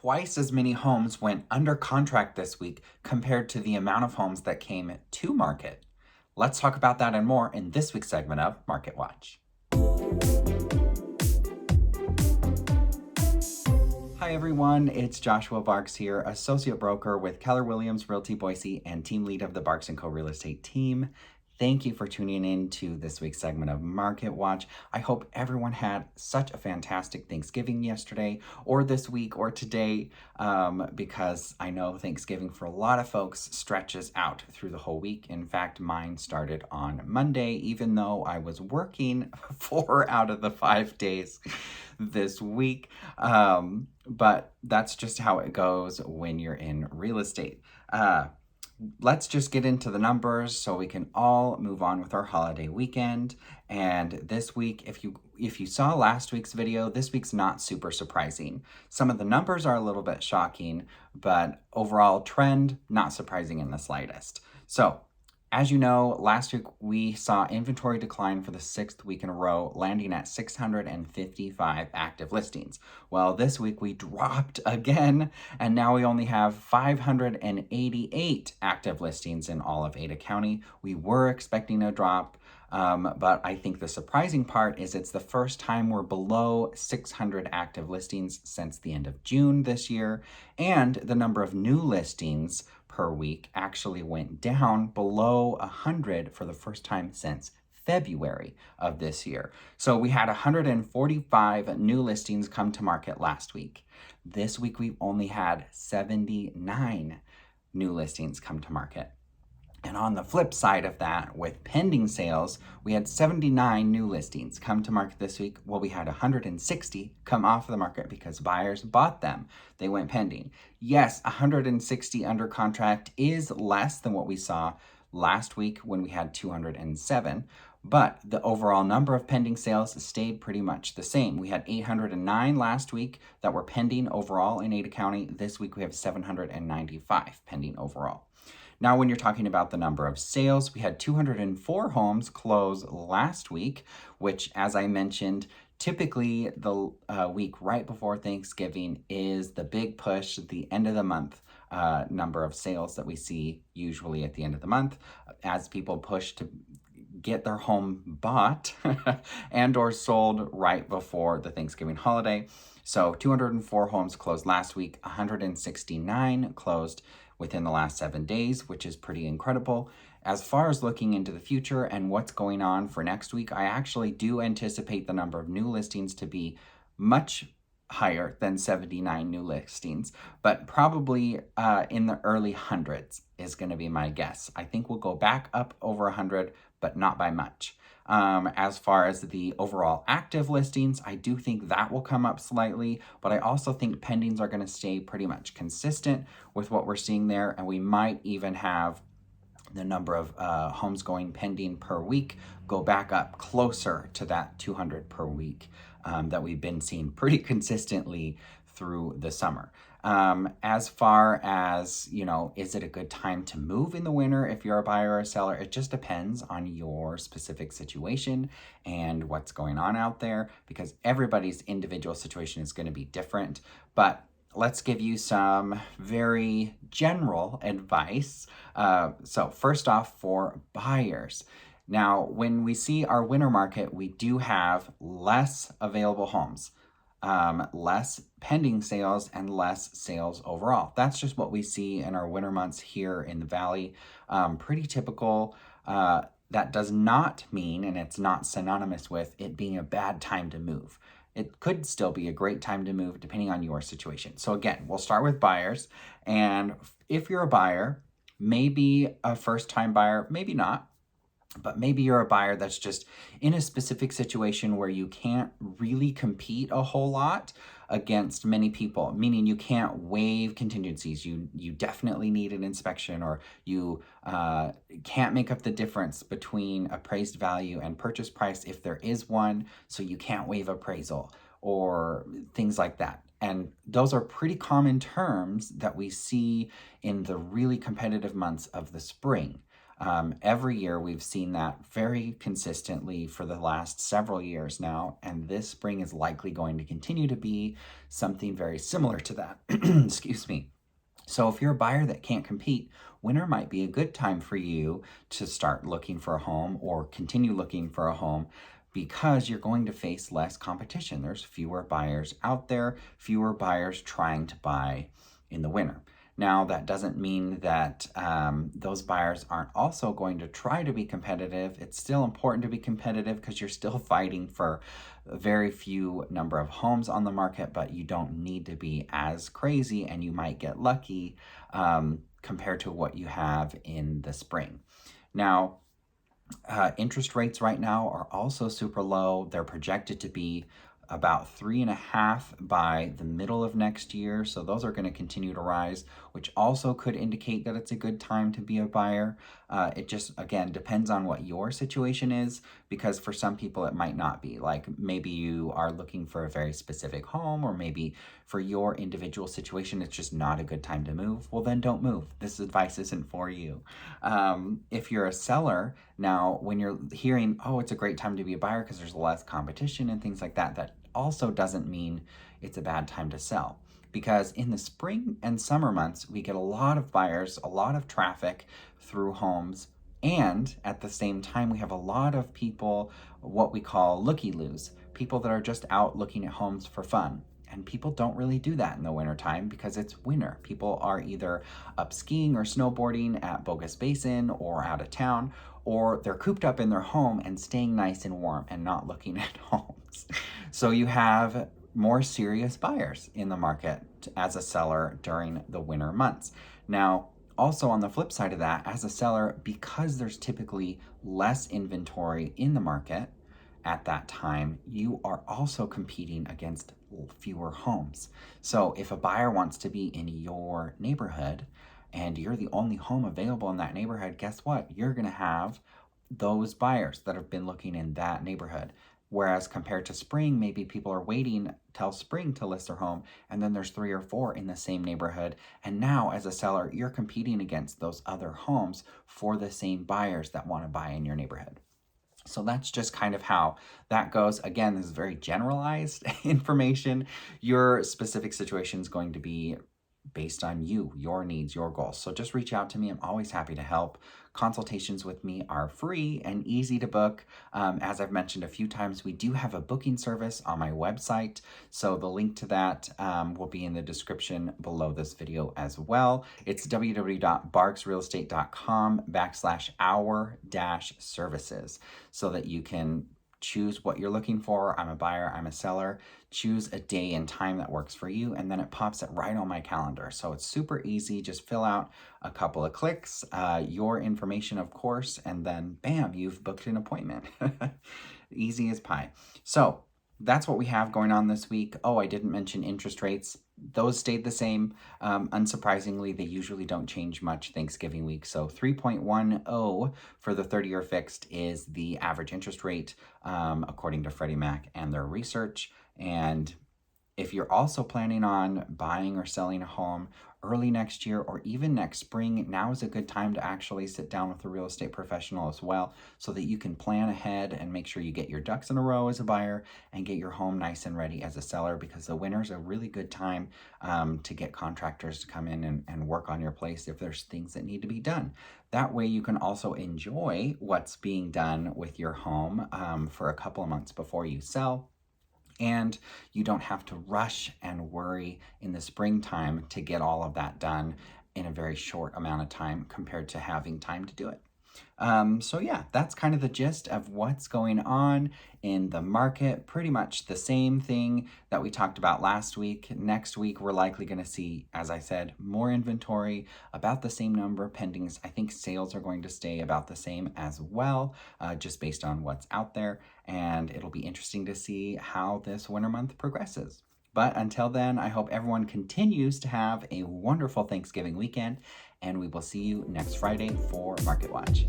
twice as many homes went under contract this week compared to the amount of homes that came to market. Let's talk about that and more in this week's segment of Market Watch. Hi everyone, it's Joshua Barks here, associate broker with Keller Williams Realty Boise and team lead of the Barks & Co. Real Estate team. Thank you for tuning in to this week's segment of Market Watch. I hope everyone had such a fantastic Thanksgiving yesterday or this week or today, because I know Thanksgiving for a lot of folks stretches out through the whole week. In fact, mine started on Monday, even though I was working 4 out of the 5 days this week. But that's just how it goes when you're in real estate. Let's just get into the numbers so we can all move on with our holiday weekend. And this week, if you saw last week's video, this week's not super surprising. Some of the numbers are a little bit shocking, but overall trend, not surprising in the slightest. So, as you know, last week we saw inventory decline for the 6th week in a row, landing at 655 active listings. Well, this week we dropped again, and now we only have 588 active listings in all of Ada County. We were expecting a drop, but I think the surprising part is it's the first time we're below 600 active listings since the end of June this year, and the number of new listings per week actually went down below 100 for the first time since February of this year. So we had 145 new listings come to market last week. This week we've only had 79 new listings come to market. And on the flip side of that, with pending sales, we had 79 new listings come to market this week. Well, we had 160 come off the market because buyers bought them. They went pending. Yes, 160 under contract is less than what we saw last week when we had 207, but the overall number of pending sales stayed pretty much the same. We had 809 last week that were pending overall in Ada County. This week we have 795 pending overall. Now, when you're talking about the number of sales, we had 204 homes close last week, which, as I mentioned, typically the week right before Thanksgiving is the big push, the end of the month number of sales that we see usually at the end of the month as people push to get their home bought and or sold right before the Thanksgiving holiday. So 204 homes closed last week, 169 closed within the last 7 days, which is pretty incredible. As far as looking into the future and what's going on for next week, I actually do anticipate the number of new listings to be much higher than 79 new listings, but probably in the early hundreds is going to be my guess. I think we'll go back up over 100, but not by much. As far as the overall active listings, I do think that will come up slightly, but I also think pendings are going to stay pretty much consistent with what we're seeing there, and we might even have the number of homes going pending per week go back up closer to that 200 per week that we've been seeing pretty consistently through the summer. As far as, is it a good time to move in the winter if you're a buyer or a seller? It just depends on your specific situation and what's going on out there, because everybody's individual situation is going to be different. But let's give you some very general advice. So first off, for buyers. Now, when we see our winter market, we do have less available homes, less pending sales, and less sales overall. That's just what we see in our winter months here in the Valley. Pretty typical. That does not mean, and it's not synonymous with, it being a bad time to move. It could still be a great time to move depending on your situation. So again, we'll start with buyers. And if you're a buyer, maybe a first-time buyer, maybe not, but maybe you're a buyer that's just in a specific situation where you can't really compete a whole lot against many people, meaning you can't waive contingencies. You definitely need an inspection, or you can't make up the difference between appraised value and purchase price if there is one, so you can't waive appraisal or things like that. And those are pretty common terms that we see in the really competitive months of the spring. Every year we've seen that very consistently for the last several years now, and this spring is likely going to continue to be something very similar to that. Excuse me. So if you're a buyer that can't compete, winter might be a good time for you to start looking for a home or continue looking for a home because you're going to face less competition. There's fewer buyers out there, fewer buyers trying to buy in the winter. Now, that doesn't mean that those buyers aren't also going to try to be competitive. It's still important to be competitive because you're still fighting for a very few number of homes on the market, but you don't need to be as crazy, and you might get lucky compared to what you have in the spring. Now, interest rates right now are also super low. They're projected to be about 3.5 by the middle of next year. So those are going to continue to rise, which also could indicate that it's a good time to be a buyer. It just, again, depends on what your situation is, because for some people it might not be. Like maybe you are looking for a very specific home, or maybe for your individual situation, it's just not a good time to move. Well, then don't move. This advice isn't for you. If you're a seller, now when you're hearing, oh, it's a great time to be a buyer because there's less competition and things like that, that also doesn't mean it's a bad time to sell. Because in the spring and summer months, we get a lot of buyers, a lot of traffic through homes, and at the same time, we have a lot of people, what we call looky-loos, people that are just out looking at homes for fun. And people don't really do that in the wintertime because it's winter. People are either up skiing or snowboarding at Bogus Basin or out of town, or they're cooped up in their home and staying nice and warm and not looking at homes. So you have more serious buyers in the market as a seller during the winter months. Now, also on the flip side of that, as a seller, because there's typically less inventory in the market at that time, you are also competing against fewer homes. So if a buyer wants to be in your neighborhood and you're the only home available in that neighborhood, guess what? You're going to have those buyers that have been looking in that neighborhood. Whereas compared to spring, maybe people are waiting till spring to list their home, and then there's 3 or 4 in the same neighborhood. And now as a seller, you're competing against those other homes for the same buyers that want to buy in your neighborhood. So that's just kind of how that goes. Again, this is very generalized information. Your specific situation is going to be based on you, your needs, your goals. So just reach out to me. I'm always happy to help. Consultations with me are free and easy to book. As I've mentioned a few times, we do have a booking service on my website. So the link to that will be in the description below this video as well. It's www.barksrealestate.com/our-services so that you can choose what you're looking for. I'm a buyer, I'm a seller. Choose a day and time that works for you, and then it pops it right on my calendar. So it's super easy. Just fill out a couple of clicks, your information, of course, and then bam, you've booked an appointment. Easy as pie. So that's what we have going on this week. Oh, I didn't mention interest rates. Those stayed the same. Unsurprisingly, they usually don't change much Thanksgiving week. So 3.10 for the 30-year fixed is the average interest rate, according to Freddie Mac and their research. And if you're also planning on buying or selling a home early next year or even next spring, now is a good time to actually sit down with a real estate professional as well, so that you can plan ahead and make sure you get your ducks in a row as a buyer and get your home nice and ready as a seller, because the winter is a really good time to get contractors to come in and work on your place if there's things that need to be done. That way you can also enjoy what's being done with your home for a couple of months before you sell. And you don't have to rush and worry in the springtime to get all of that done in a very short amount of time compared to having time to do it. So yeah, that's kind of the gist of what's going on in the market. Pretty much the same thing that we talked about last week. Next week, we're likely going to see, as I said, more inventory, about the same number of pendings. I think sales are going to stay about the same as well, just based on what's out there. And it'll be interesting to see how this winter month progresses. But until then, I hope everyone continues to have a wonderful Thanksgiving weekend, and we will see you next Friday for Market Watch.